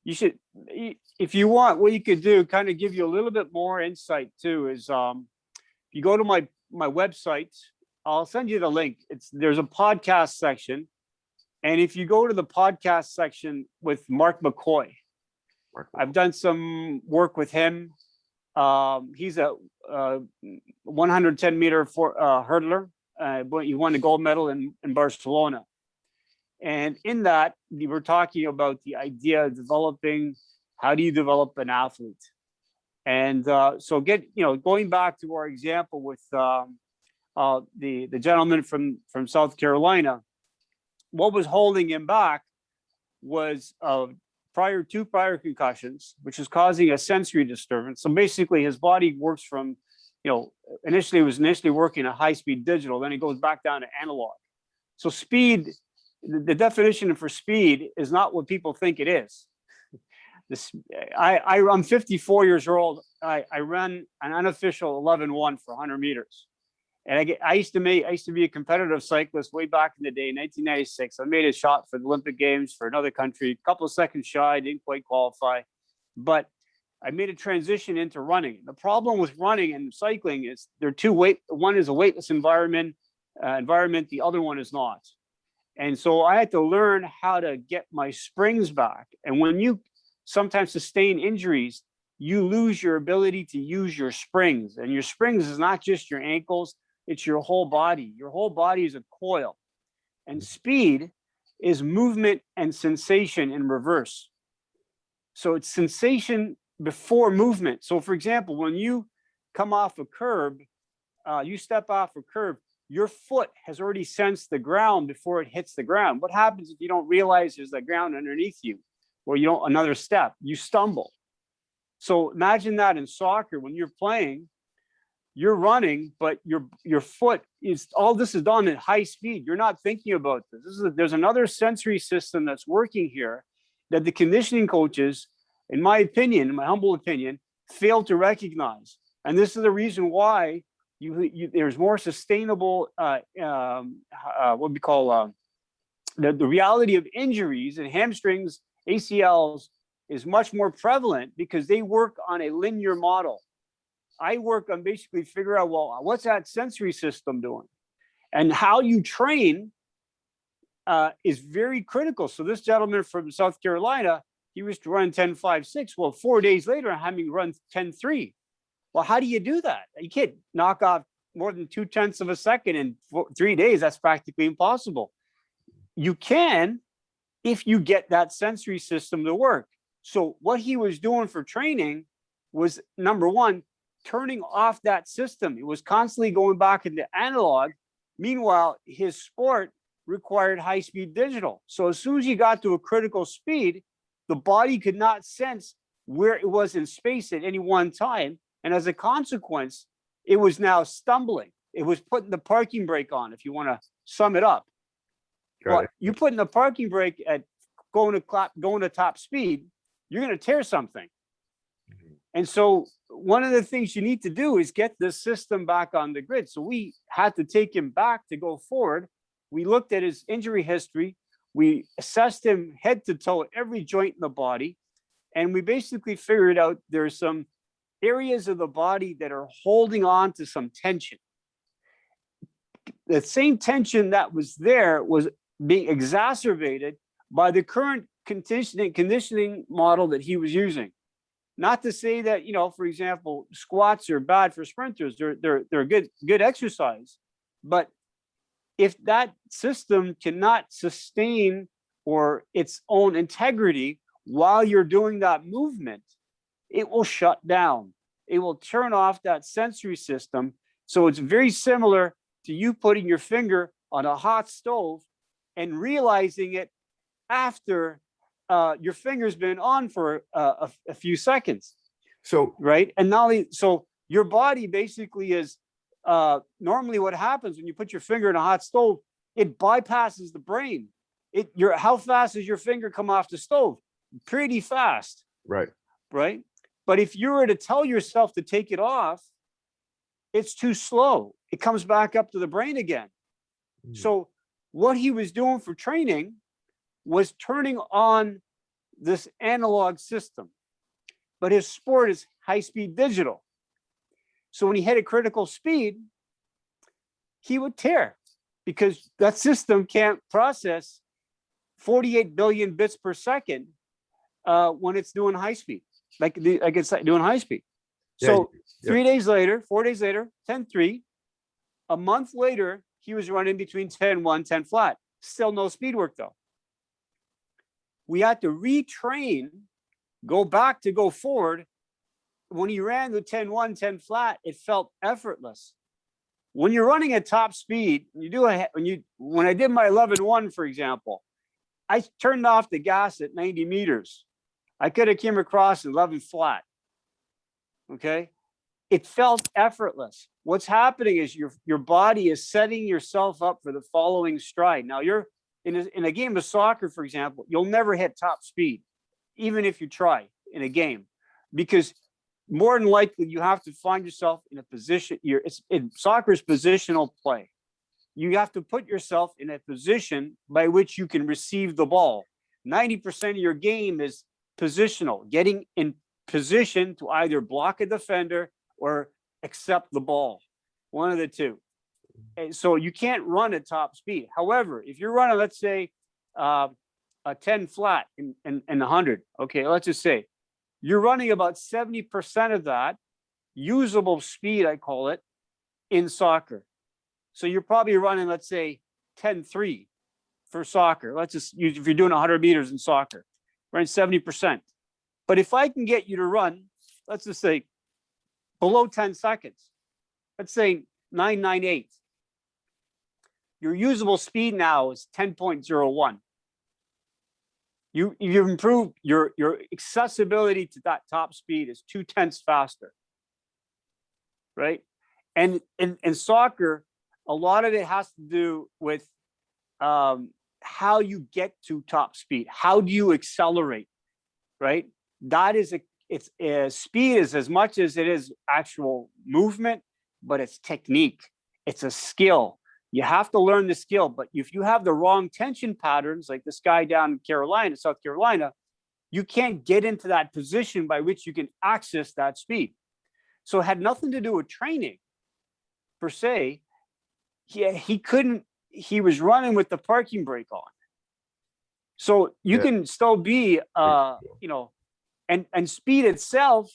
you should, if you want, what you could do, kind of give you a little bit more insight too, is if you go to my website, I'll send you the link. There's a podcast section. And if you go to the podcast section with Mark McCoy, I've done some work with him. He's a 110 meter hurdler. He won the gold medal in Barcelona. And in that, we were talking about the idea of developing, how do you develop an athlete? And so going back to our example with the gentleman from South Carolina, what was holding him back was two prior concussions, which is causing a sensory disturbance. So basically his body works from, initially working at high-speed digital, then it goes back down to analog. So speed, the definition for speed is not what people think it is. I'm 54 years old. I ran an unofficial 11:1 for 100 meters. And I used to be a competitive cyclist way back in the day, 1996. I made a shot for the Olympic Games for another country, a couple of seconds shy, didn't quite qualify. But I made a transition into running. The problem with running and cycling is one is a weightless environment, the other one is not. And so I had to learn how to get my springs back. And when you sometimes sustain injuries, you lose your ability to use your springs. And your springs is not just your ankles, it's your whole body. Your whole body is a coil. And speed is movement and sensation in reverse. So it's sensation before movement. So for example, when you come off a curb, you step off a curb, your foot has already sensed the ground before it hits the ground. What happens if you don't realize there's the ground underneath you, or another step, you stumble. So imagine that in soccer, when you're playing, you're running, but your foot is, all this is done at high speed. You're not thinking about this. There's another sensory system that's working here that the conditioning coaches, in my humble opinion, fail to recognize. And this is the reason why there's more sustainable, what we call the reality of injuries and hamstrings, ACLs is much more prevalent because they work on a linear model. I work on basically figure out, well, what's that sensory system doing? And how you train is very critical. So this gentleman from South Carolina, he was to run 10.56. Well, 4 days later, I'm having run 10.3. Well, how do you do that? You can't knock off more than 0.2 of a second in 3 days. That's practically impossible. You can if you get that sensory system to work. So what he was doing for training was, number one, turning off that system. It was constantly going back into analog. Meanwhile, his sport required high-speed digital. So as soon as you got to a critical speed, the body could not sense where it was in space at any one time. And as a consequence, it was now stumbling. It was putting the parking brake on, if you want to sum it up. Well, you put in the parking brake at going to top speed, you're going to tear something. And so one of the things you need to do is get the system back on the grid. So we had to take him back to go forward. We looked at his injury history. We assessed him head to toe, every joint in the body. And we basically figured out there's some areas of the body that are holding on to some tension. The same tension that was there was being exacerbated by the current conditioning model that he was using. Not to say that, for example, squats are bad for sprinters. They're good exercise. But if that system cannot sustain or its own integrity while you're doing that movement, it will shut down. It will turn off that sensory system. So it's very similar to you putting your finger on a hot stove and realizing it after your finger's been on for a few seconds. So, right. And so your body basically is normally what happens when you put your finger in a hot stove, it bypasses the brain. How fast does your finger come off the stove? Pretty fast. Right. Right. But if you were to tell yourself to take it off, it's too slow. It comes back up to the brain again. So what he was doing for training was turning on this analog system, but his sport is high-speed digital. So when he hit a critical speed, he would tear because that system can't process 48 billion bits per second when it's doing high speed, like it's doing high speed. So 3 days later, 4 days later, 10.3, a month later, he was running between 10.1, 10 flat. Still no speed work though. We had to retrain, go back to go forward. When he ran the 10.1, 10 flat, it felt effortless. When you're running at top speed, when I did my 11.1, for example, I turned off the gas at 90 meters. I could have came across 11 flat. Okay. It felt effortless. What's happening is your body is setting yourself up for the following stride. Now you're in a game of soccer, for example, you'll never hit top speed, even if you try in a game, because more than likely you have to find yourself in a position. In soccer's positional play. You have to put yourself in a position by which you can receive the ball. 90% of your game is positional, getting in position to either block a defender or accept the ball, one of the two. And so you can't run at top speed. However, if you're running, let's say, a 10 flat in 100, okay, let's just say you're running about 70% of that usable speed, I call it, in soccer. So you're probably running, let's say, 10.3 for soccer. Let's just use, if you're doing 100 meters in soccer, running 70%. But if I can get you to run, let's just say below 10 seconds, let's say 9.98. Your usable speed now is 10.01. You've improved your accessibility to that top speed is 0.2 faster, right? And in soccer, a lot of it has to do with how you get to top speed. How do you accelerate, right? That is speed is as much as it is actual movement, but it's technique. It's a skill. You have to learn the skill, but if you have the wrong tension patterns, like this guy down in South Carolina, you can't get into that position by which you can access that speed. So it had nothing to do with training per se. He was running with the parking brake on. So you can still be, and speed itself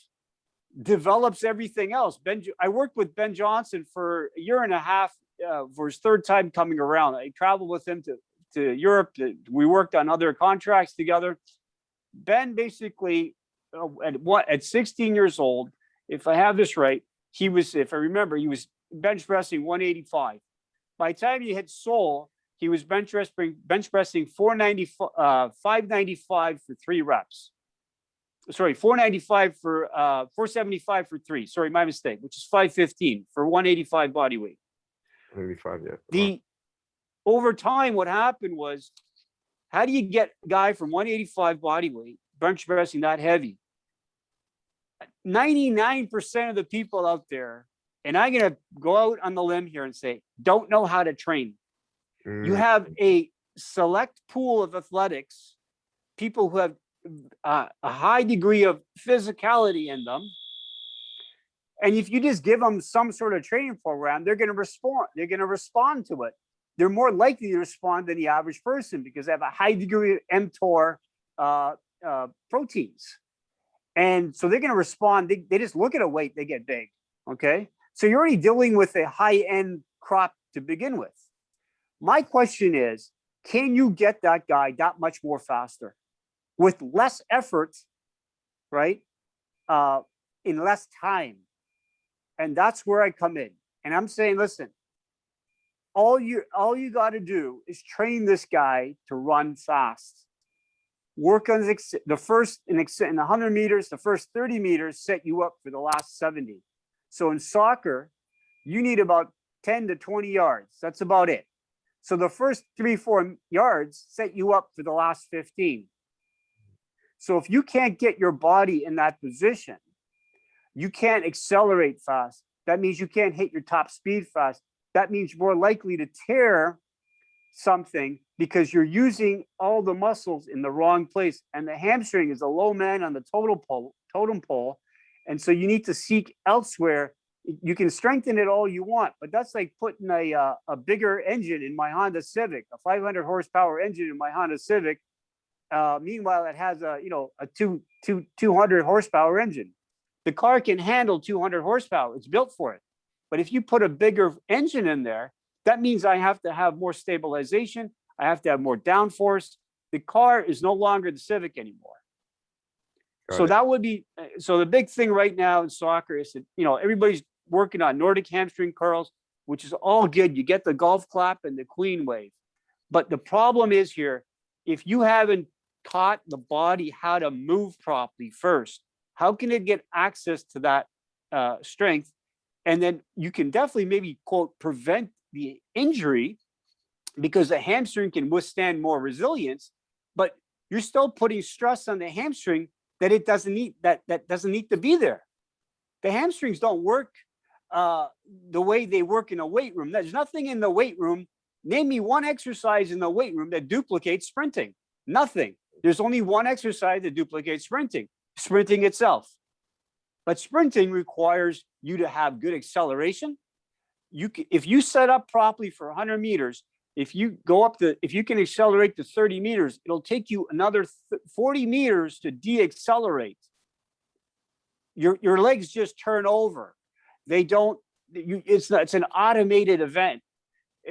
develops everything else. I worked with Ben Johnson for a year and a half for his third time coming around. I traveled with him to Europe. We worked on other contracts together. Ben basically, at 16 years old, if I have this right, if I remember, he was bench pressing 185. By the time he hit Seoul, he was bench pressing 595 for 3 reps. Sorry, 495 for 475 for 3. Sorry, my mistake, which is 515 for 185 body weight. 185, yeah. Over time, what happened was, how do you get a guy from 185 body weight bench pressing that heavy? 99% of the people out there, and I'm going to go out on the limb here and say, don't know how to train. You have a select pool of athletics, people who have a high degree of physicality in them. And if you just give them some sort of training program, they're going to respond. They're going to respond to it. They're more likely to respond than the average person because they have a high degree of mTOR proteins. And so they're going to respond. They just look at a weight, they get big. Okay. So you're already dealing with a high-end crop to begin with. My question is, can you get that guy that much more faster with less effort, right? In less time. And that's where I come in. And I'm saying, listen, all you got to do is train this guy to run fast. Work on the first in 100 meters, the first 30 meters set you up for the last 70. So in soccer, you need about 10 to 20 yards. That's about it. So the first 3-4 yards set you up for the last 15. So if you can't get your body in that position, you can't accelerate fast. That means you can't hit your top speed fast. That means you're more likely to tear something because you're using all the muscles in the wrong place. And the hamstring is a low man on the totem pole. And so you need to seek elsewhere. You can strengthen it all you want, but that's like putting a bigger engine in my Honda Civic, a 500 horsepower engine in my Honda Civic. Meanwhile, it has a 200 horsepower engine. The car can handle 200 horsepower. It's built for it. But if you put a bigger engine in there, that means I have to have more stabilization. I have to have more downforce. The car is no longer the Civic anymore. So that would be, so the big thing right now in soccer is that, everybody's working on Nordic hamstring curls, which is all good. You get the golf clap and the queen wave. But the problem is here, if you haven't taught the body how to move properly first, how can it get access to that strength? And then you can definitely maybe, quote, prevent the injury because the hamstring can withstand more resilience, but you're still putting stress on the hamstring that it doesn't need, that doesn't need to be there. The hamstrings don't work the way they work in a weight room. There's nothing in the weight room. Name me one exercise in the weight room that duplicates sprinting. Nothing. There's only one exercise that duplicates sprinting itself. But sprinting requires you to have good acceleration. If you set up properly for 100 meters, if you can accelerate to 30 meters, it'll take you another 40 meters to de-accelerate. Your legs just turn over. They don't. It's an automated event.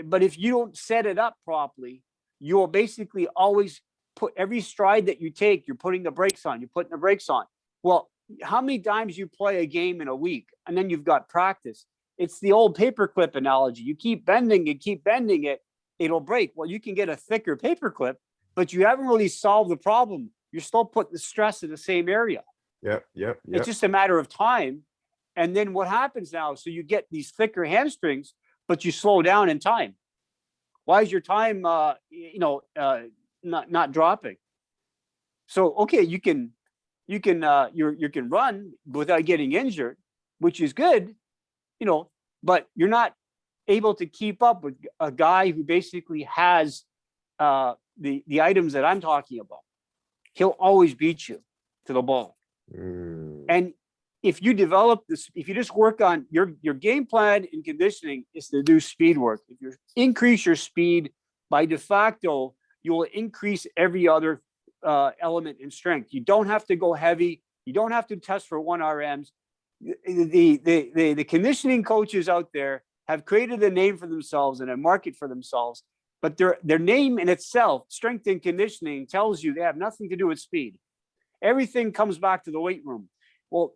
But if you don't set it up properly, you will basically always put every stride that you take, you're putting the brakes on. You're putting the brakes on. Well, how many times you play a game in a week, and then you've got practice? It's the old paperclip analogy. You keep bending it, it'll break. Well, you can get a thicker paperclip, but you haven't really solved the problem. You're still putting the stress in the same area. Yep. It's just a matter of time. And then what happens now? So you get these thicker hamstrings, but you slow down in time. Why is your time, not dropping? So okay, you can run without getting injured, which is good, but you're not able to keep up with a guy who basically has the items that I'm talking about. He'll always beat you to the ball. And if you develop this, if you just work on your game plan in conditioning is to do speed work. If you increase your speed, by de facto, you will increase every other element in strength. You don't have to go heavy. You don't have to test for 1 RMs. The conditioning coaches out there have created a name for themselves and a market for themselves, but their name in itself, strength and conditioning, tells you they have nothing to do with speed. Everything comes back to the weight room. Well,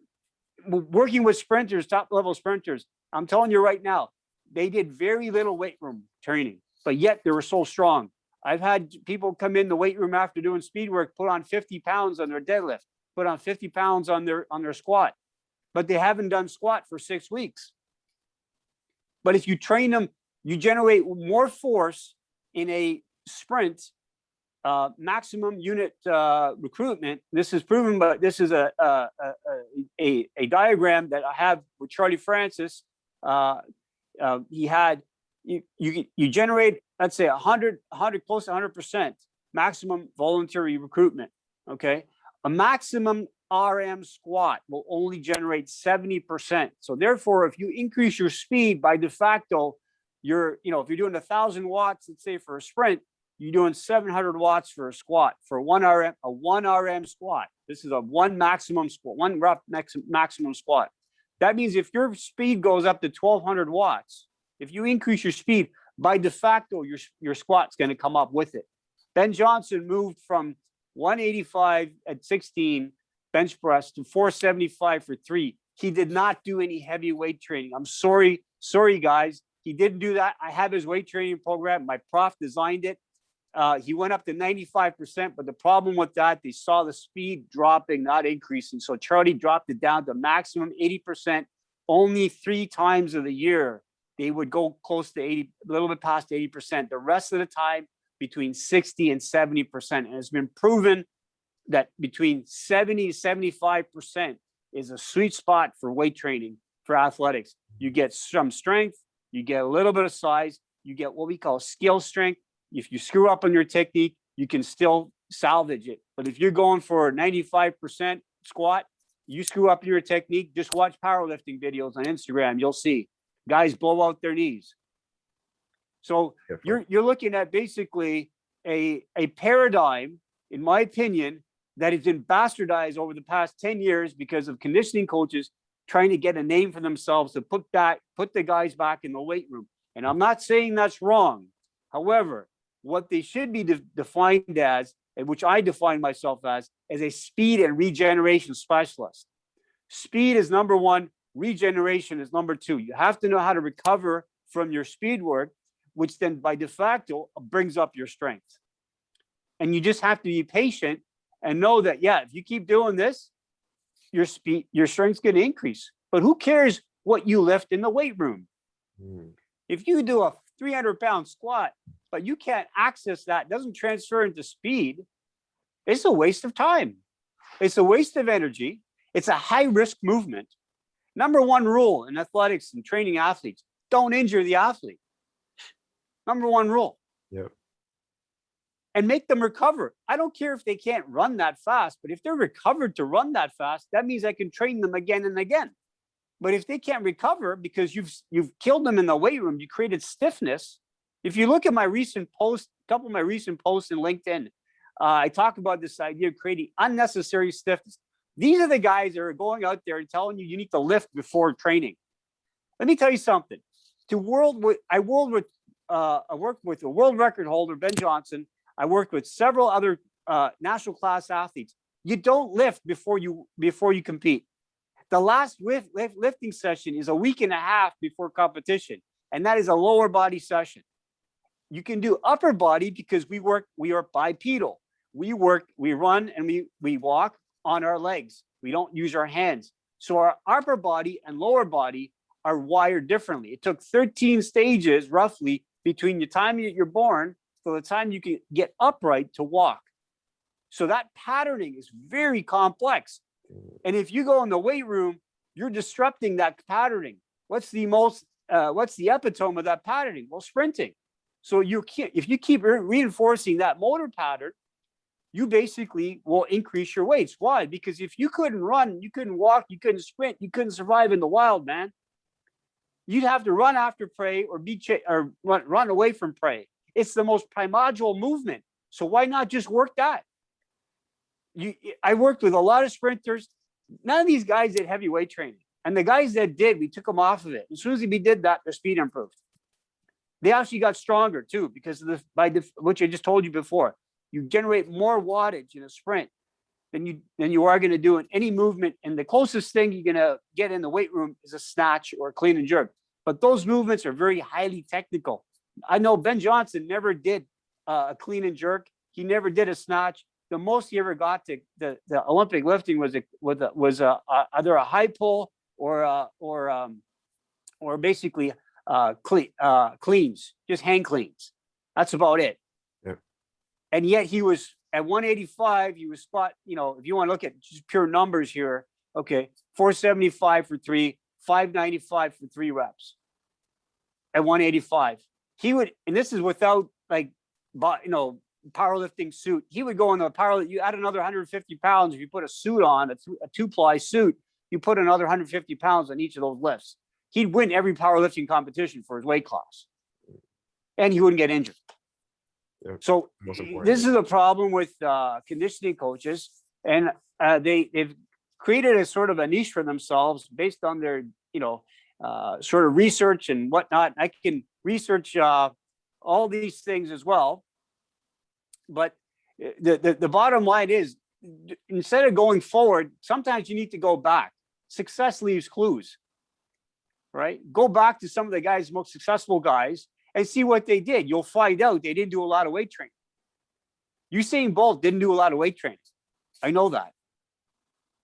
working with sprinters, top level sprinters, I'm telling you right now, they did very little weight room training, but yet they were so strong. I've had people come in the weight room after doing speed work, put on 50 pounds on their deadlift, put on 50 pounds on their squat, but they haven't done squat for 6 weeks. But if you train them, you generate more force in a sprint, maximum unit recruitment. This is proven, but this is a diagram that I have with Charlie Francis. He had you generate, let's say 100 close to 100% maximum voluntary recruitment. Okay, a maximum RM squat will only generate 70%. So therefore, if you increase your speed, by de facto, if you're doing 1,000 watts, let's say for a sprint, you're doing 700 watts for a squat, for a 1 RM squat. This is a one rep maximum squat. That means if your speed goes up to 1,200 watts, if you increase your speed, by de facto, your squat's going to come up with it. Ben Johnson moved from 185 at 16 bench press to 475 for 3. He did not do any heavy weight training. I'm sorry, guys. He didn't do that. I have his weight training program. My prof designed it. He went up to 95%, but the problem with that, they saw the speed dropping, not increasing. So Charlie dropped it down to maximum 80%. Only 3 times of the year, they would go close to 80, a little bit past 80%. The rest of the time, between 60 and 70%. And it's been proven that between 70 to 75% is a sweet spot for weight training, for athletics. You get some strength, you get a little bit of size, you get what we call skill strength, if you screw up on your technique, you can still salvage it. But if you're going for 95% squat, you screw up your technique, just watch powerlifting videos on Instagram. You'll see guys blow out their knees. So you're looking at basically a paradigm, in my opinion, that has been bastardized over the past 10 years because of conditioning coaches trying to get a name for themselves to put the guys back in the weight room. And I'm not saying that's wrong. However, what they should be defined as, and which I define myself as a speed and regeneration specialist. Speed is number one, regeneration is number two. You have to know how to recover from your speed work, which then by de facto brings up your strength. And you just have to be patient and know that, yeah, if you keep doing this, your strength's going to increase. But who cares what you lift in the weight room? If you do a 300-pound squat, but you can't access that, doesn't transfer into speed, it's a waste of time. It's a waste of energy. It's a high-risk movement. Number one rule in athletics and training athletes, don't injure the athlete. Number one rule. Yep. And make them recover. I don't care if they can't run that fast, but if they're recovered to run that fast, that means I can train them again and again. But if they can't recover because you've killed them in the weight room, you created stiffness. If you look at my recent post, a couple of my recent posts in LinkedIn, I talk about this idea of creating unnecessary stiffness. These are the guys that are going out there and telling you need to lift before training. Let me tell you something. I worked with a world record holder, Ben Johnson. I worked with several other national class athletes. You don't lift before you compete. The last lifting session is a week and a half before competition, and that is a lower body session. You can do upper body because we are bipedal. We run and we walk on our legs. We don't use our hands. So our upper body and lower body are wired differently. It took 13 stages roughly between the time you're born to the time you can get upright to walk. So that patterning is very complex. And if you go in the weight room, you're disrupting that patterning. What's the epitome of that patterning? Well, sprinting. So if you keep reinforcing that motor pattern, you basically will increase your weights. Why? Because if you couldn't run, you couldn't walk, you couldn't sprint, you couldn't survive in the wild, man. You'd have to run after prey or run away from prey. It's the most primordial movement. So why not just work that? I worked with a lot of sprinters. None of these guys did heavyweight training. And the guys that did, we took them off of it. As soon as we did that, their speed improved. They actually got stronger too, because of which I just told you before. You generate more wattage in a sprint than you are going to do in any movement. And the closest thing you're going to get in the weight room is a snatch or a clean and jerk. But those movements are very highly technical. I know Ben Johnson never did a clean and jerk. He never did a snatch. The most he ever got to the Olympic lifting was either a high pull or basically cleans, just hang cleans. That's about it. Yep. And yet he was at 185. He was if you want to look at just pure numbers here, okay, 475 for 3, 595 for 3 reps at 185. He would, and this is without powerlifting suit. He would go in the power. You add another 150 pounds. If you put a suit on, a 2-ply suit, you put another 150 pounds on each of those lifts. He'd win every powerlifting competition for his weight class, and he wouldn't get injured. Yeah, so this is a problem with conditioning coaches, and they've created a sort of a niche for themselves based on their sort of research and whatnot. I can research all these things as well. But the bottom line is, instead of going forward, sometimes you need to go back. Success leaves clues, right? Go back to some of the guys, most successful guys, and see what they did. You'll find out they didn't do a lot of weight training. Usain Bolt didn't do a lot of weight training. I know that.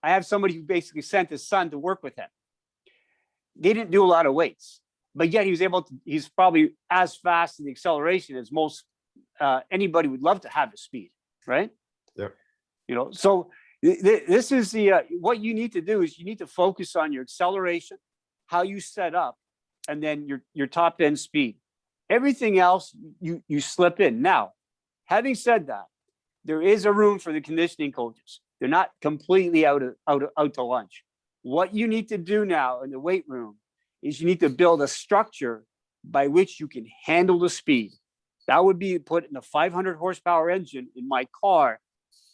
I have somebody who basically sent his son to work with him. They didn't do a lot of weights, but yet he's probably as fast in the acceleration as most anybody would love to have his speed, right? Yeah. So this is what you need to do is you need to focus on your acceleration, how you set up, and then your top end speed. Everything else, you slip in. Now, having said that, there is a room for the conditioning coaches. They're not completely out to lunch. What you need to do now in the weight room is you need to build a structure by which you can handle the speed. That would be putting a 500 horsepower engine in my car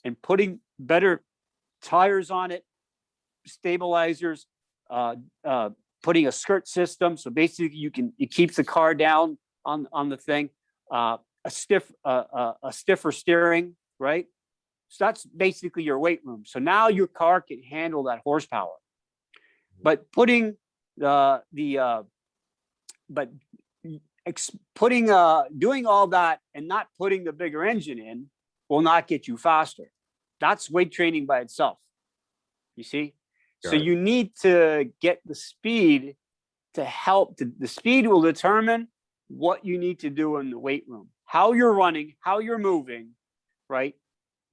and putting better tires on it, stabilizers, putting a skirt system. So basically it keeps the car down on the thing, a stiffer steering, right? So that's basically your weight room. So now your car can handle that horsepower. But doing all that and not putting the bigger engine in will not get you faster. That's weight training by itself. You see? So you need to get the speed to help. The speed will determine what you need to do in the weight room. How you're running, how you're moving, right,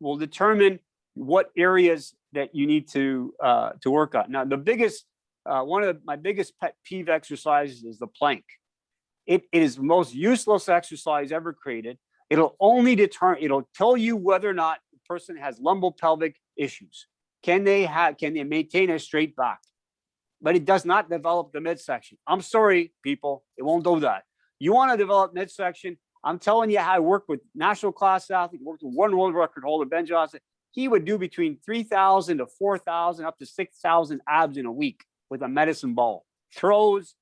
will determine what areas that you need to work on. Now, the biggest, one of my biggest pet peeve exercises is the plank. It is the most useless exercise ever created. It'll tell you whether or not the person has lumbopelvic issues. Can they maintain a straight back? But it does not develop the midsection. I'm sorry, people, it won't do that. You want to develop midsection? I'm telling you how I work with national class athletes, worked with one world record holder, Ben Johnson. He would do between 3,000 to 4,000 up to 6,000 abs in a week with a medicine ball. Throws,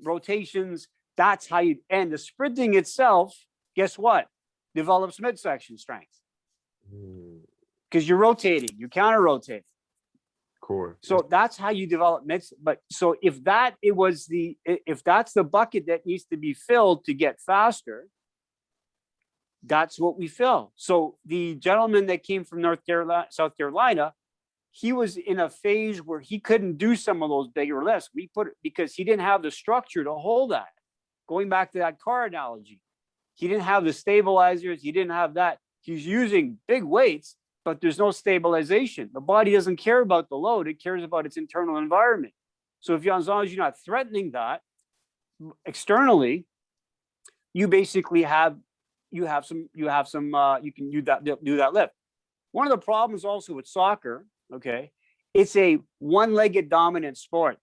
rotations, that's how you end. The sprinting itself, guess what? Develops midsection strength. Because you're rotating, you counter rotate. Core. So that's how you develop mix. But so if that's the bucket that needs to be filled to get faster, that's what we fill. So the gentleman that came from South Carolina, he was in a phase where he couldn't do some of those bigger lifts. Because he didn't have the structure to hold that. Going back to that car analogy, he didn't have the stabilizers. He didn't have that. He's using big weights, but there's no stabilization. The body doesn't care about the load. It cares about its internal environment. So as long as you're not threatening that externally, you basically you can do that lift. One of the problems also with soccer, okay, it's a one-legged dominant sport.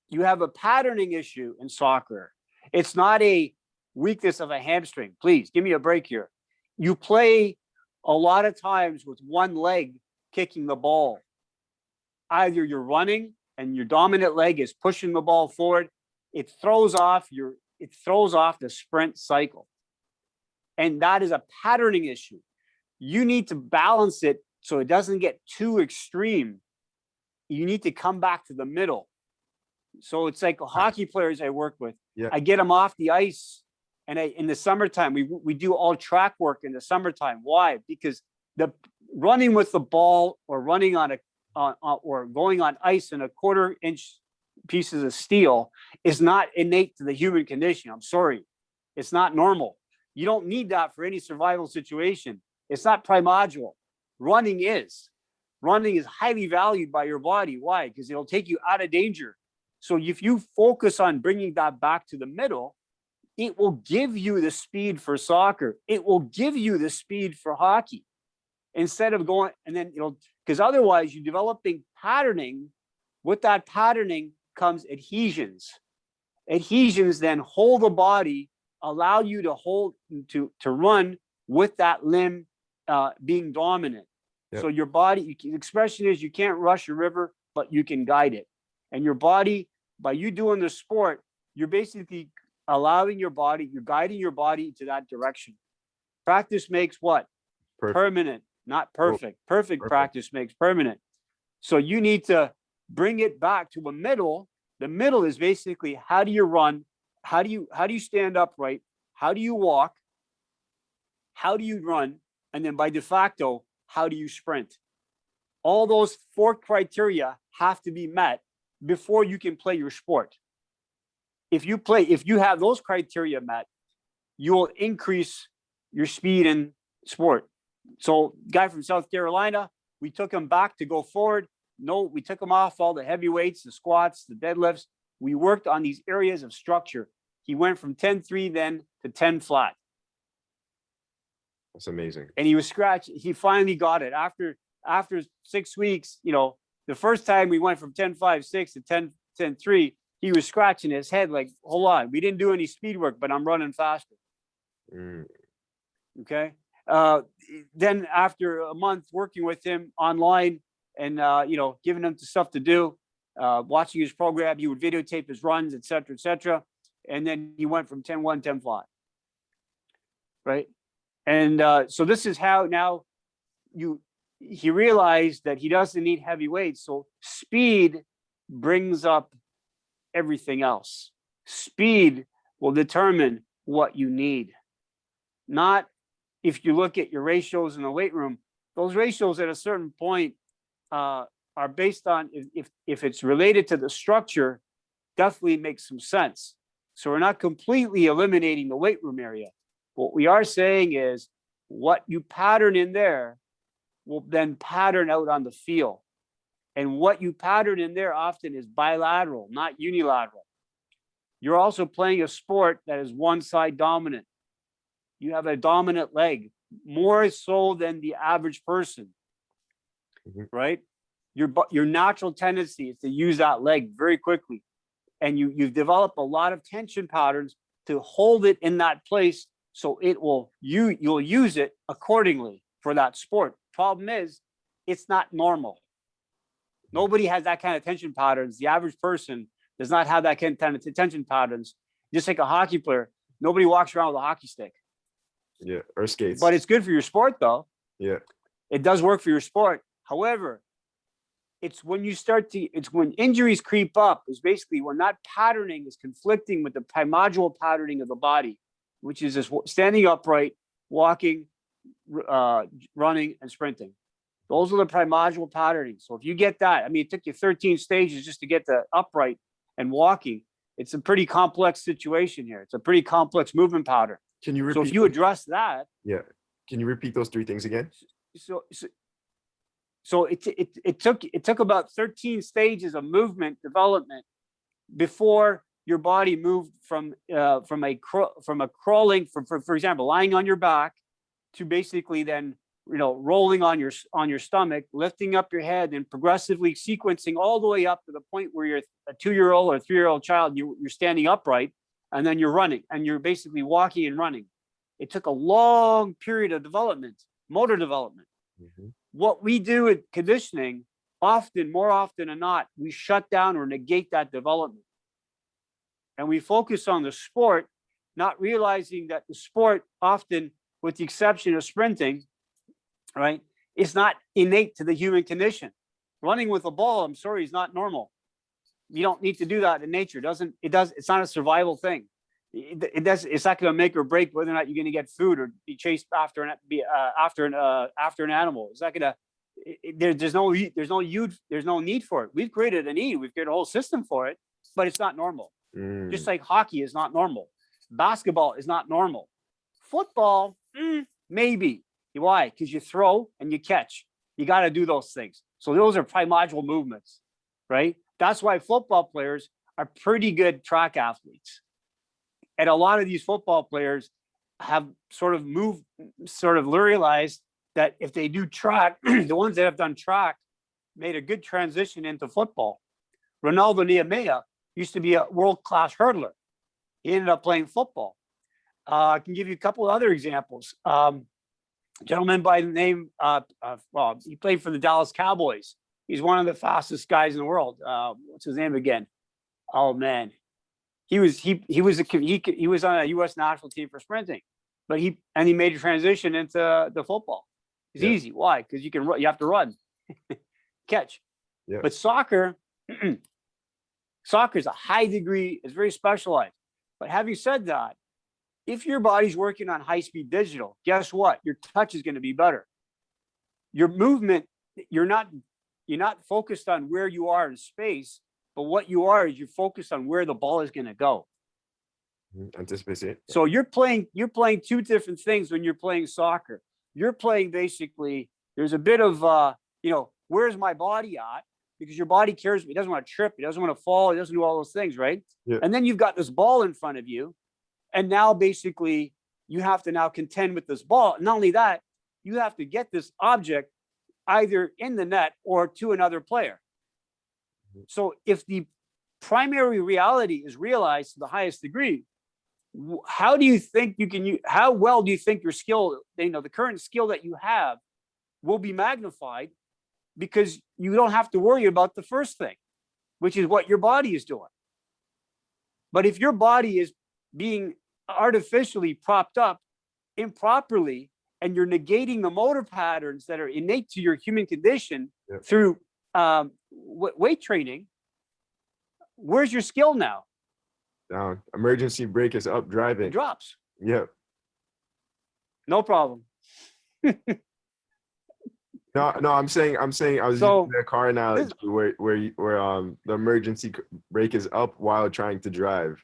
You have a patterning issue in soccer. It's not a weakness of a hamstring. Please give me a break here. You play a lot of times with one leg kicking the ball. Either you're running and your dominant leg is pushing the ball forward. It throws off the sprint cycle. And that is a patterning issue. You need to balance it so it doesn't get too extreme. You need to come back to the middle. So it's like hockey players I work with. Yeah. I get them off the ice, and in the summertime, we do all track work in the summertime. Why? Because the running with the ball or running or going on ice in a 1/4-inch pieces of steel is not innate to the human condition. I'm sorry. It's not normal. You don't need that for any survival situation. It's not primordial. Running is highly valued by your body. Why? Because it'll take you out of danger. So if you focus on bringing that back to the middle, it will give you the speed for soccer. It will give you the speed for hockey instead of going, and then, because otherwise you're developing patterning. With that patterning comes adhesions. Adhesions then hold the body, allow you to run with that limb being dominant. Yep. So your body, the expression is you can't rush a river, but you can guide it. And your body, by you doing the sport, you're basically allowing your body, you're guiding your body to that direction. Practice makes what? Permanent, not perfect. Perfect practice makes permanent. So you need to bring it back to a middle. The middle is basically, how do you run? How do you stand upright? How do you walk? How do you run? And then by de facto, how do you sprint? All those 4 criteria have to be met before you can play your sport. If you have those criteria met, you will increase your speed in sport. So guy from South Carolina, we took him back to go forward. No, we took him off all the heavy weights, the squats, the deadlifts. We worked on these areas of structure. he went from 10-3 then to 10 flat. That's amazing. And he was scratched. He finally got it after 6 weeks. You know, the first time we went from 10-5-6 to 10-3, he was scratching his head like, hold on, we didn't do any speed work, but I'm running faster. Okay. Then after a month working with him online and, you know, giving him stuff to do, watching his program, he would videotape his runs, et cetera. And then he went from 10-1, 10-5. Right. And so this is how now he realized that he doesn't need heavy weights. So speed brings up everything else. Speed will determine what you need. Not if you look at your ratios in the weight room, those ratios at a certain point are based on if it's related to the structure, definitely makes some sense. So we're not completely eliminating the weight room area. What we are saying is what you pattern in there will then pattern out on the field. And what you pattern in there often is bilateral, not unilateral. You're also playing a sport that is one side dominant. You have a dominant leg, more so than the average person, right? Your natural tendency is to use that leg very quickly. And you've developed a lot of tension patterns to hold it in that place. So you'll use it accordingly for that sport. Problem is, it's not normal. Nobody has that kind of tension patterns. The average person does not have that kind of tension patterns. Just like a hockey player, nobody walks around with a hockey stick. Yeah, or skates. But it's good for your sport, though. Yeah, it does work for your sport. However, it's when injuries creep up. Is basically when that patterning is conflicting with the primordial patterning of the body, which is this standing upright, walking, running, and sprinting. Those are the primordial patterning. So if you get that, I mean, it took you 13 stages just to get the upright and walking. It's a pretty complex situation here. It's a pretty complex movement pattern. Can you repeat? So if you address that, yeah, can you repeat those 3 things again? So it took about 13 stages of movement development before your body moved from crawling, for example, lying on your back, to basically then, you know, rolling on your stomach, lifting up your head, and progressively sequencing all the way up to the point where you're a 2-year-old or a 3-year-old child, you're standing upright, and then you're running, and you're basically walking and running. It took a long period of development, motor development. What we do with conditioning, more often than not, we shut down or negate that development. And we focus on the sport, not realizing that the sport often, with the exception of sprinting, right, is not innate to the human condition. Running with a ball, I'm sorry, is not normal. You don't need to do that in nature. It's not a survival thing. It's not going to make or break whether or not you're going to get food or be chased after an animal. It's not going to. There's no need for it. We've created a need. We've created a whole system for it, but it's not normal. Just like hockey is not normal, basketball is not normal, football maybe. Why? Because you throw and you catch. You got to do those things. So those are primordial movements, right? That's why football players are pretty good track athletes. And a lot of these football players have sort of realized that if they do track, the ones that have done track made a good transition into football. Ronaldo Neymar used to be a world-class hurdler. He ended up playing football. I can give you a couple of other examples. A gentleman by the name, he played for the Dallas Cowboys. He's one of the fastest guys in the world. What's his name again? Oh man. He was on a U.S. national team for sprinting, but he made a transition into the football. It's easy. Why? Because you have to run, catch. Yeah. But soccer is a high degree. It's very specialized. But having said that, if your body's working on high-speed digital, guess what? Your touch is going to be better. Your movement, you're not focused on where you are in space. But what you are is you're focused on where the ball is going to go. Anticipate. So you're playing 2 different things when you're playing soccer. You're playing basically, there's a bit of, where's my body at? because your body cares. It doesn't want to trip. It doesn't want to fall. It doesn't do all those things, right? Yeah. And then you've got this ball in front of you. And now basically you have to now contend with this ball. Not only that, you have to get this object either in the net or to another player. So if the primary reality is realized to the highest degree, how do you think you can, how well do you think your skill, the current skill that you have will be magnified, because you don't have to worry about the first thing, which is what your body is doing. But if your body is being artificially propped up improperly, and you're negating the motor patterns that are innate to your human condition through weight training, where's your skill now? Down. Emergency brake is up. Driving. It drops. Yeah. No problem. No, I'm saying I was using a car analogy where the emergency brake is up while trying to drive.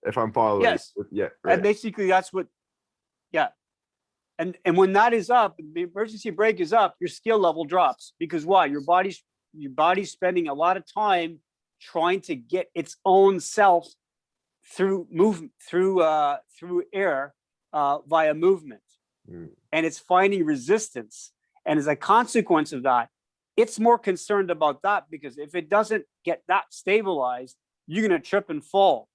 If I'm following. Yes. Yeah. Right. And basically that's what. Yeah. And when that is up, the emergency brake is up, your skill level drops, because why? Your body's spending a lot of time trying to get its own self through movement, through air, via movement. And it's finding resistance. And as a consequence of that, it's more concerned about that, because if it doesn't get that stabilized, you're going to trip and fall.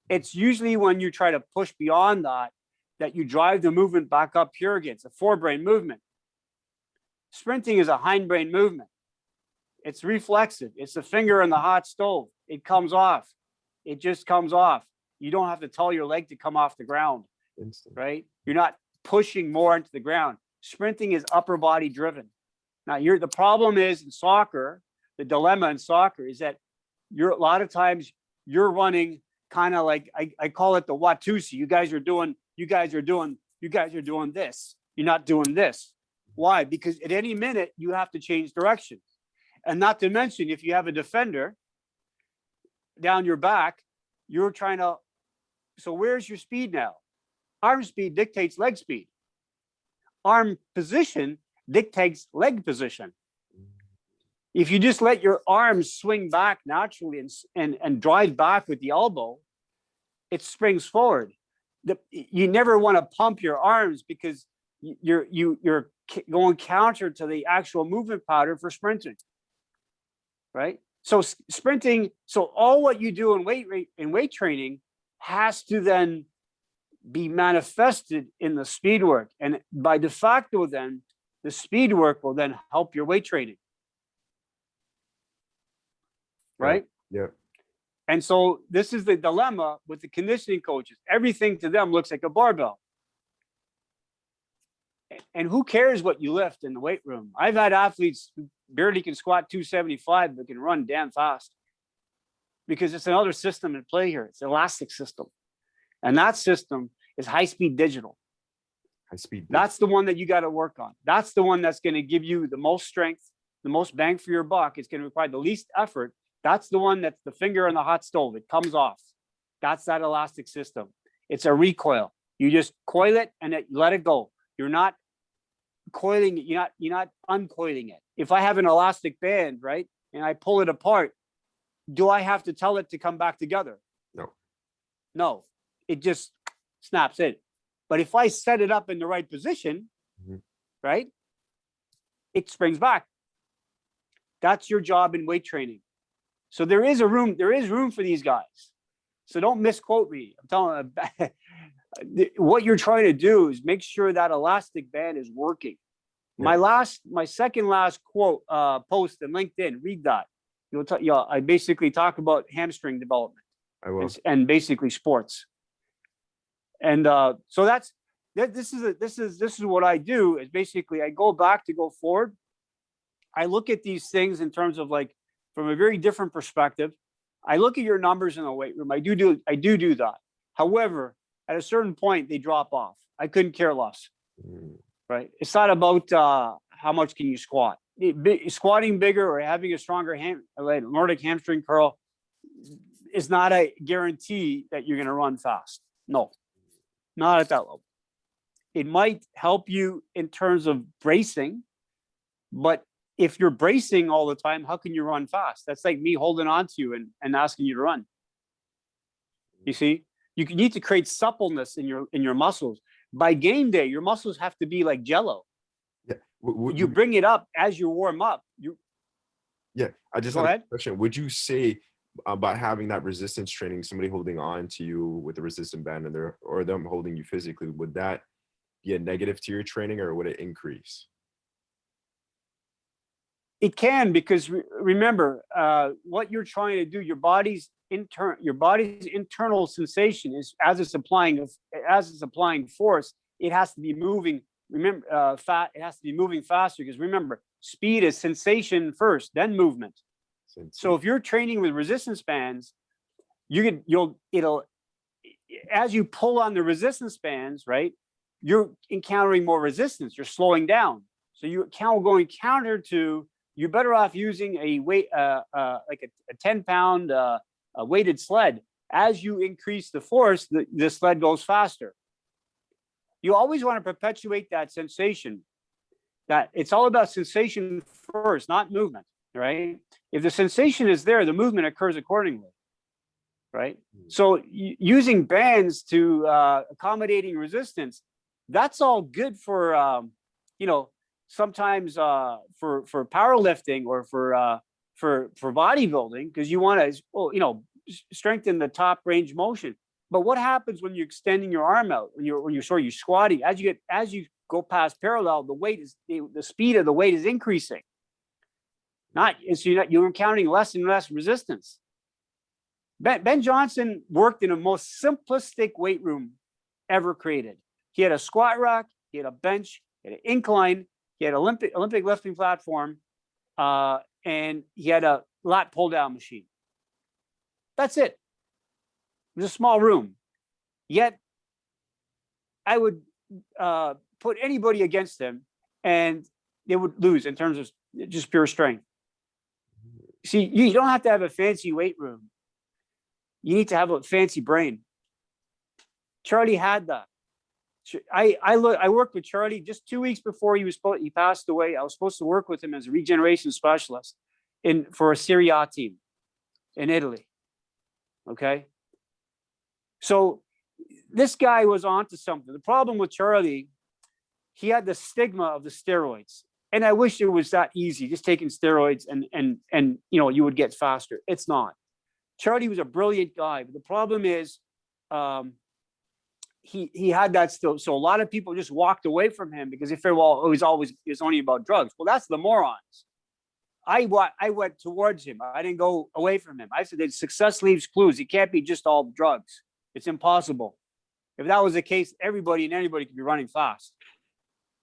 It's usually when you try to push beyond that you drive the movement back up here again. It's a forebrain movement. Sprinting is a hindbrain movement. It's reflexive. It's the finger in the hot stove. It comes off. It just comes off. You don't have to tell your leg to come off the ground. Instant. Right? You're not pushing more into the ground. Sprinting is upper body driven. Now, the problem is in soccer, the dilemma in soccer is that a lot of times you're running kind of like, I call it the Watusi. You guys are doing this. You're not doing this. Why? Because at any minute you have to change direction. And not to mention, if you have a defender down your back, you're trying to, so where's your speed now? Arm speed dictates leg speed. Arm position dictates leg position. If you just let your arms swing back naturally and drive back with the elbow, it springs forward. You never want to pump your arms, because you're going counter to the actual movement pattern for sprinting, right? So sprinting, so all what you do in weight training has to then be manifested in the speed work, and by de facto, then the speed work will then help your weight training, right? Yeah. And so this is the dilemma with the conditioning coaches. Everything to them looks like a barbell. And who cares what you lift in the weight room? I've had athletes who barely can squat 275, but can run damn fast, because it's another system in play here. It's an elastic system. And that system is high-speed digital. High-speed. That's the one that you got to work on. That's the one that's going to give you the most strength, the most bang for your buck. It's going to require the least effort. That's the one that's the finger in the hot stove. It comes off. That's that elastic system. It's a recoil. You just coil it and let it go. You're not coiling it. You're not uncoiling it. If I have an elastic band, right, and I pull it apart, do I have to tell it to come back together? No. It just snaps in. But if I set it up in the right position, right, it springs back. That's your job in weight training. So there is room for these guys. So don't misquote me. I'm telling you, what you're trying to do is make sure that elastic band is working. Yeah. My second last quote post in LinkedIn, read that. I basically talk about hamstring development. I will. And basically sports. And so this is what I do, is basically I go forward. I look at these things in terms of, like, from a very different perspective. I look at your numbers in the weight room. I do that. However, at a certain point, they drop off. I couldn't care less, right? It's not about how much can you squat. Squatting bigger or having a stronger Nordic hamstring curl is not a guarantee that you're going to run fast. No, not at that level. It might help you in terms of bracing, but if you're bracing all the time, how can you run fast? That's like me holding on to you and asking you to run. You see, you need to create suppleness in your muscles. By game day, your muscles have to be like Jello. Yeah. You bring it up as you warm up. Yeah, I just had a question. Would you say by having that resistance training, somebody holding on to you with a resistant band or them holding you physically, would that be a negative to your training or would it increase? It can, because remember, what you're trying to do, your body's internal sensation is as it's applying force, it has to be moving. Remember, it has to be moving faster, because remember, speed is sensation first, then movement. So if you're training with resistance bands, as you pull on the resistance bands, right, you're encountering more resistance. You're slowing down. So you're going counter to. You're better off using a weight, like a 10-pound weighted sled. As you increase the force, the sled goes faster. You always want to perpetuate that sensation. That it's all about sensation first, not movement, right? If the sensation is there, the movement occurs accordingly, right? So using bands to accommodating resistance, that's all good for, sometimes for powerlifting or for bodybuilding, because you want to, strengthen the top range motion. But what happens when you're extending your arm out, when you're squatting, as you go past parallel, the speed of the weight is increasing. You're encountering less and less resistance. Ben Johnson worked in the most simplistic weight room ever created. He had a squat rack, he had a bench, he had an incline, he had an Olympic lifting platform, and he had a lat pull down machine. That's it. It was a small room. Yet I would put anybody against him and they would lose in terms of just pure strength. See, you don't have to have a fancy weight room. You need to have a fancy brain. Charlie had that. I worked with Charlie just 2 weeks before he passed away. I was supposed to work with him as a regeneration specialist for a Serie A team in Italy. Okay. So this guy was onto something. The problem with Charlie, he had the stigma of the steroids. And I wish it was that easy, just taking steroids and you would get faster. It's not. Charlie was a brilliant guy, but the problem is he had that still. So a lot of people just walked away from him because they figured, well, it was only about drugs. Well, that's the morons. I went towards him. I didn't go away from him. I said that success leaves clues. It can't be just all drugs. It's impossible. If that was the case, everybody and anybody could be running fast.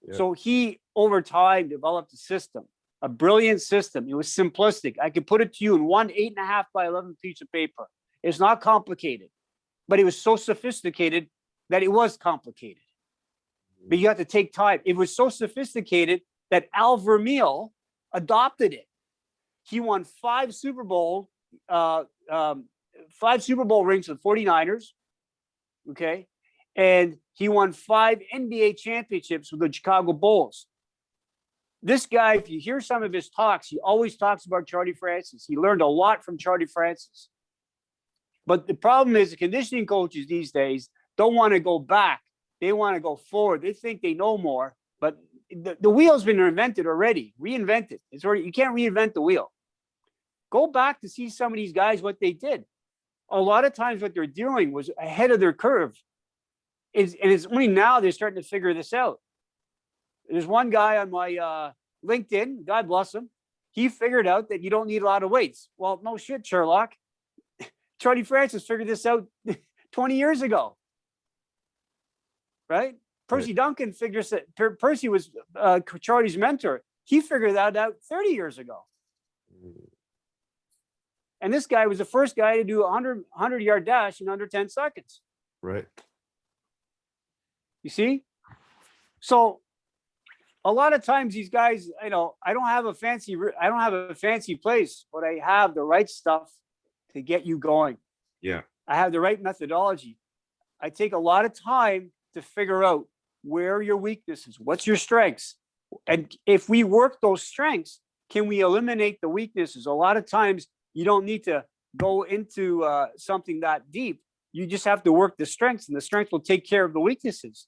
Yeah. So he, over time, developed a system, a brilliant system. It was simplistic. I could put it to you in one 8.5 by 11 piece of paper. It's not complicated, but it was so sophisticated that it was complicated. But you have to take time. It was so sophisticated that Al Vermeil adopted it. He won 5 Super Bowl rings with 49ers. Okay. And he won 5 NBA championships with the Chicago Bulls. This guy, if you hear some of his talks, he always talks about Charlie Francis. He learned a lot from Charlie Francis. But the problem is the conditioning coaches these days don't want to go back. They want to go forward. They think they know more, but the wheel's been reinvented already. Reinvented. It's already, you can't reinvent the wheel. Go back to see some of these guys, what they did. A lot of times what they're doing was ahead of their curve. And it's only now they're starting to figure this out. There's one guy on my LinkedIn, God bless him. He figured out that you don't need a lot of weights. Well, no shit, Sherlock. Charlie Francis figured this out 20 years ago. Right? Percy Duncan figures that Percy was Charlie's mentor. He figured that out 30 years ago. And this guy was the first guy to do a 100-yard dash in under 10 seconds. Right. You see? So a lot of times these guys, I don't have a fancy place, but I have the right stuff to get you going. Yeah. I have the right methodology. I take a lot of time to figure out where are your weaknesses, what's your strengths. And if we work those strengths, can we eliminate the weaknesses? A lot of times you don't need to go into something that deep. You just have to work the strengths, and the strength will take care of the weaknesses,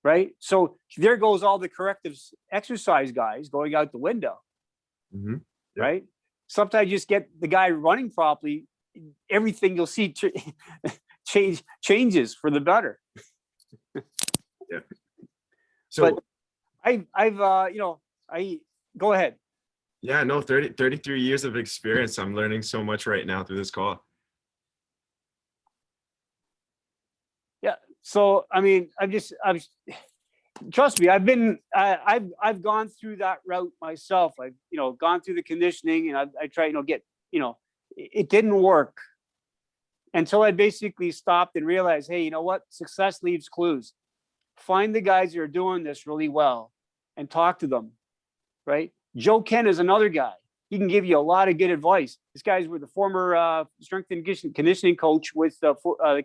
right? So there goes all the corrective exercise guys going out the window, Mm-hmm. Yep. right? Sometimes you just get the guy running properly, everything you'll see changes for the better. Yeah. So but I've I go ahead. Yeah, no, 33 years of experience. I'm learning so much right now through this call. Yeah. So, I mean, trust me, I've gone through that route myself. I've, gone through the conditioning, and I tried, it didn't work until I basically stopped and realized, hey, you know what? Success leaves clues. Find the guys that are doing this really well and talk to them, right? Joe Ken is another guy. He can give you a lot of good advice. This guy's with the former strength and conditioning coach with the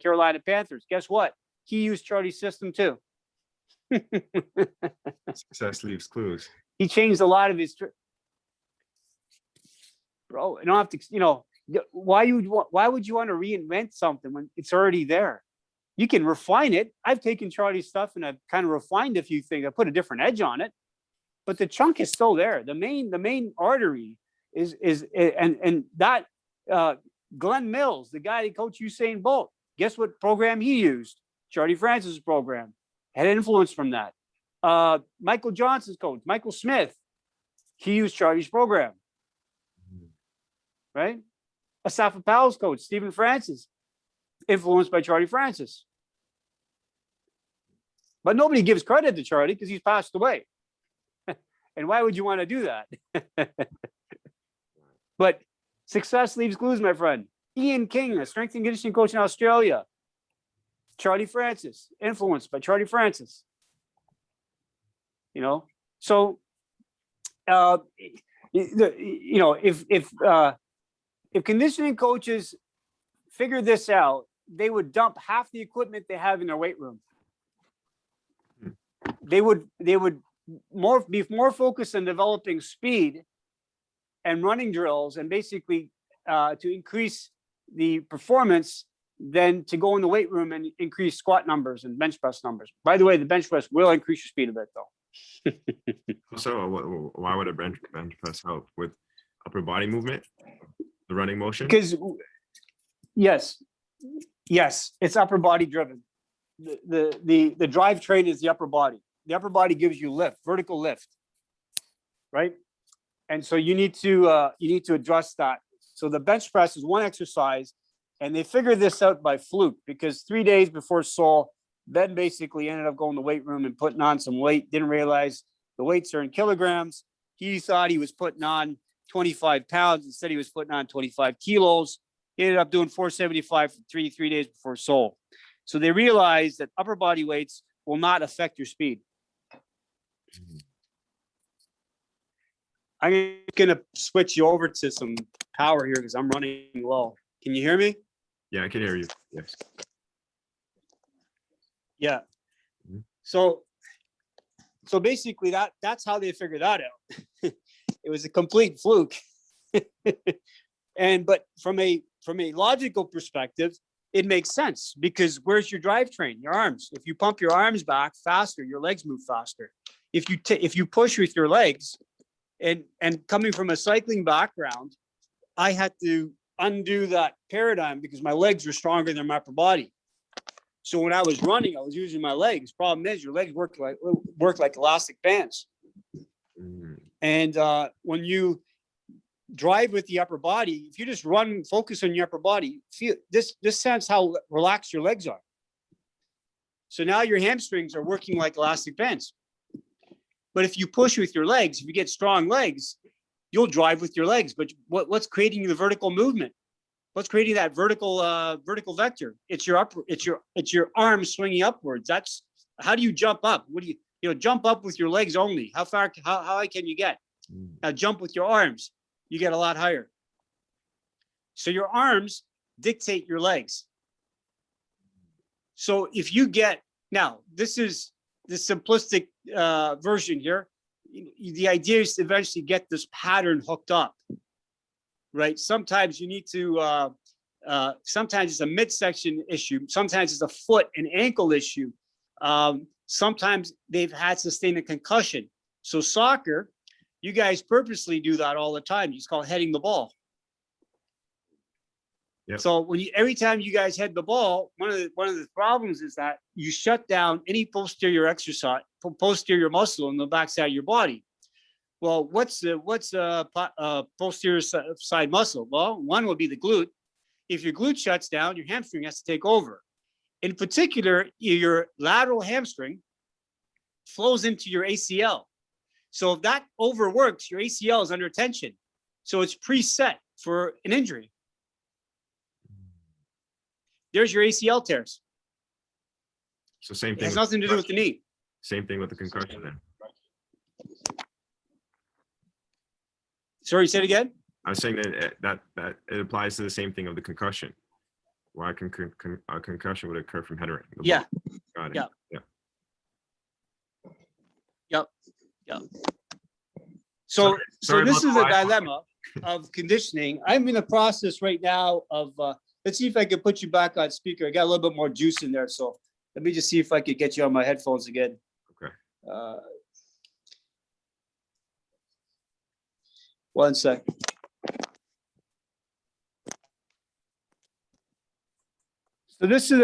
Carolina Panthers. Guess what? He used Charlie's system too. Success leaves clues. He changed a lot of his. Bro, you don't have to. Why would you want to reinvent something when it's already there? You can refine it. I've taken Charlie's stuff and I've kind of refined a few things. I put a different edge on it, but the chunk is still there. The main artery is and that Glenn Mills, the guy that coached Usain Bolt, guess what program he used? Charlie Francis' program. Had influence from that. Michael Johnson's coach, Michael Smith, he used Charlie's program. Right? Asafa Powell's coach, Stephen Francis, influenced by Charlie Francis. But nobody gives credit to Charlie because he's passed away. And why would you want to do that? But success leaves clues, my friend. Ian King, a strength and conditioning coach in Australia. Charlie Francis, influenced by Charlie Francis. So if conditioning coaches figure this out, they would dump half the equipment they have in their weight room. They would be more focused on developing speed and running drills, and basically to increase the performance than to go in the weight room and increase squat numbers and bench press numbers. By the way, the bench press will increase your speed a bit, though. So why would a bench press help with upper body movement, the running motion? Because yes, it's upper body driven. The drivetrain is the upper body. The upper body gives you lift, vertical lift, right? And so you need to address that. So the bench press is one exercise, and they figured this out by fluke because 3 days before Seoul, Ben basically ended up going to the weight room and putting on some weight. Didn't realize the weights are in kilograms. He thought he was putting on 25 pounds. Instead, he was putting on 25 kilos. He ended up doing 475 for three days before Seoul. So they realized that upper body weights will not affect your speed. I'm going to switch you over to some power here because I'm running low. Can you hear me? Yeah, I can hear you. Yes. Yeah. So basically that's how they figured that out. It was a complete fluke. But from a logical perspective, it makes sense because where's your drivetrain? Your arms. If you pump your arms back faster, your legs move faster. If you push with your legs, and coming from a cycling background, I had to undo that paradigm because my legs were stronger than my upper body. So when I was running, I was using my legs. Problem is, your legs work like elastic bands. And when you drive with the upper body, if you just run, focus on your upper body, feel this sense how relaxed your legs are. So now your hamstrings are working like elastic bands. But if you push with your legs, if you get strong legs, you'll drive with your legs. But what's creating the vertical movement? What's creating that vertical vector? It's your arms swinging upwards. That's how do you jump up? What do you jump up with your legs only? How high can you get? Now jump with your arms. You get a lot higher. So your arms dictate your legs. So if you get, now this is the simplistic version here. the idea is to eventually get this pattern hooked up, right? Sometimes you need to, sometimes it's a midsection issue. Sometimes it's a foot and ankle issue. Sometimes they've had sustained a concussion. So soccer, you guys purposely do that all the time. It's called heading the ball. Yep. So when every time you guys head the ball, one of the problems is that you shut down any posterior muscle in the backside of your body. Well, what's posterior side muscle? Well, one would be the glute. If your glute shuts down, your hamstring has to take over. In particular, your lateral hamstring flows into your ACL. So if that overworks, your ACL is under tension. So it's preset for an injury. There's your ACL tears. So same thing. It has nothing to do with the knee. Same thing with the concussion then. Sorry, say it again? I was saying that it applies to the same thing of the concussion. Why a concussion would occur from head. Yeah. Got it. Yeah. Yeah. Yep. So this is a dilemma of conditioning. I'm in the process right now of, let's see if I can put you back on speaker. I got a little bit more juice in there. So let me just see if I could get you on my headphones again. Okay. One sec. So this is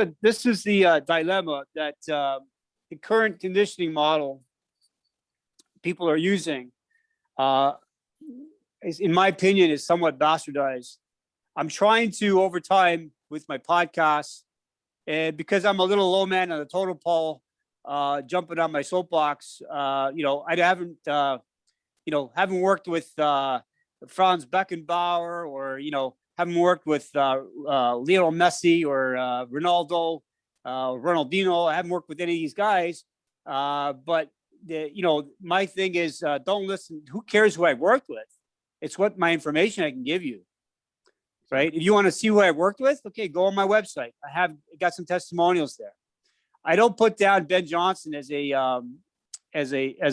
the dilemma that the current conditioning model people are using, in my opinion, is somewhat bastardized. I'm trying to, over time, with my podcast, and because I'm a little low man on the totem pole, jumping on my soapbox, I haven't worked with Franz Beckenbauer, or haven't worked with Lionel Messi or Ronaldo, Ronaldinho. I haven't worked with any of these guys, but my thing is, don't listen. Who cares who I worked with? It's what my information I can give you, right? If you want to see who I worked with, okay, go on my website. I got some testimonials there. I don't put down Ben Johnson as a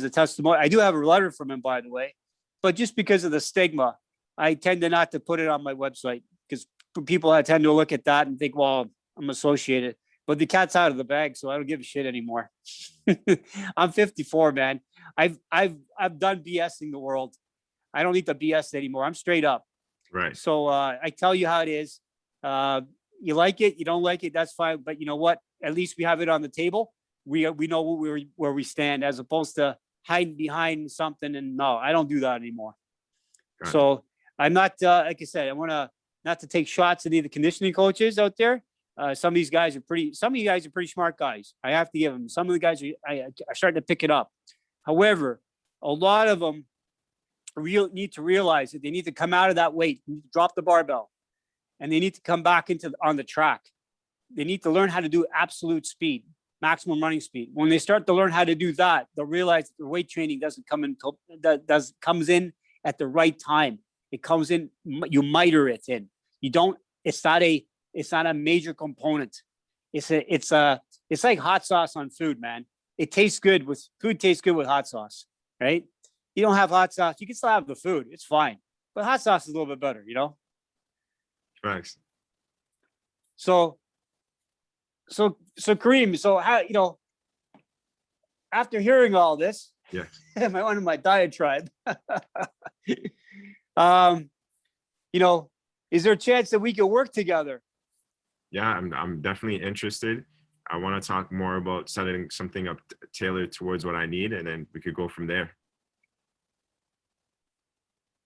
testimony. I do have a letter from him, by the way, but just because of the stigma, I tend to not to put it on my website, because people tend to look at that and think, well, I'm associated. But the cat's out of the bag, so I don't give a shit anymore. I'm 54, man. I've done BSing the world. I don't need the BS anymore. I'm straight up. Right. So I tell you how it is. You like it, you don't like it, that's fine. But you know what? At least we have it on the table. We know where we stand, as opposed to hiding behind something. And no, I don't do that anymore. So I'm not, like I said, I want to not to take shots at any of the conditioning coaches out there. Some of you guys are pretty smart guys. I have to give them. Some of the guys are starting to pick it up. However, a lot of them need to realize that they need to come out of that weight, drop the barbell, and they need to come back on the track. They need to learn how to do absolute speed, maximum running speed. When they start to learn how to do that, they'll realize that the weight training comes in at the right time. It comes in, you miter it in. It's not a major component. It's like hot sauce on food, man. Food tastes good with hot sauce, right? You don't have hot sauce, you can still have the food. It's fine. But hot sauce is a little bit better, Thanks. So Kareem, so how, after hearing all this, yeah, I went on my diatribe. Is there a chance that we could work together? Yeah, I'm definitely interested. I want to talk more about setting something up tailored towards what I need, and then we could go from there.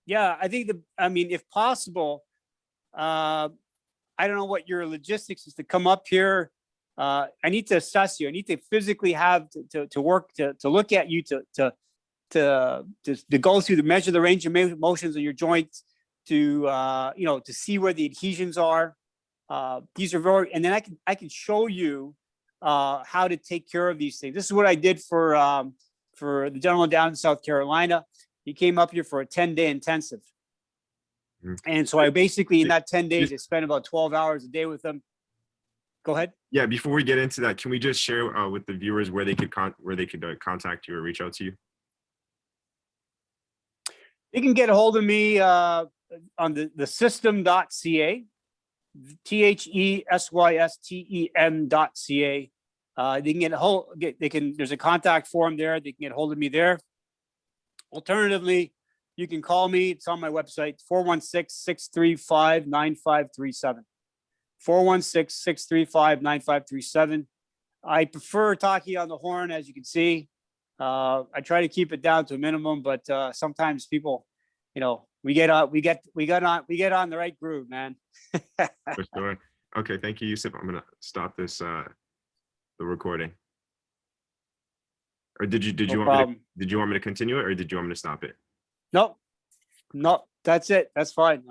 Yeah, I think if possible, I don't know what your logistics is to come up here. I need to assess you. I need to physically have to work to look at you, to go through, to measure the range of motions of your joints, to see where the adhesions are. These are very, and then I can show you how to take care of these things. This is what I did for the gentleman down in South Carolina. He came up here for a 10-day intensive. Mm-hmm. And so I basically, in that 10 days, I spent about 12 hours a day with him. Go ahead. Yeah, before we get into that, can we just share with the viewers where they could contact you or reach out to you? You can get a hold of me on the thesystem.ca, thesystem.ca. They can there's a contact form there. They can get a hold of me there. Alternatively, you can call me. It's on my website, 416-635-9537. 416-635-9537. I prefer talking on the horn, as you can see. I try to keep it down to a minimum, but sometimes people, we get on the right groove, man. For sure. Okay, thank you, Yusuf. I'm gonna stop this the recording. Or did you want me to continue it, or did you want me to stop it? Nope. That's it. That's fine.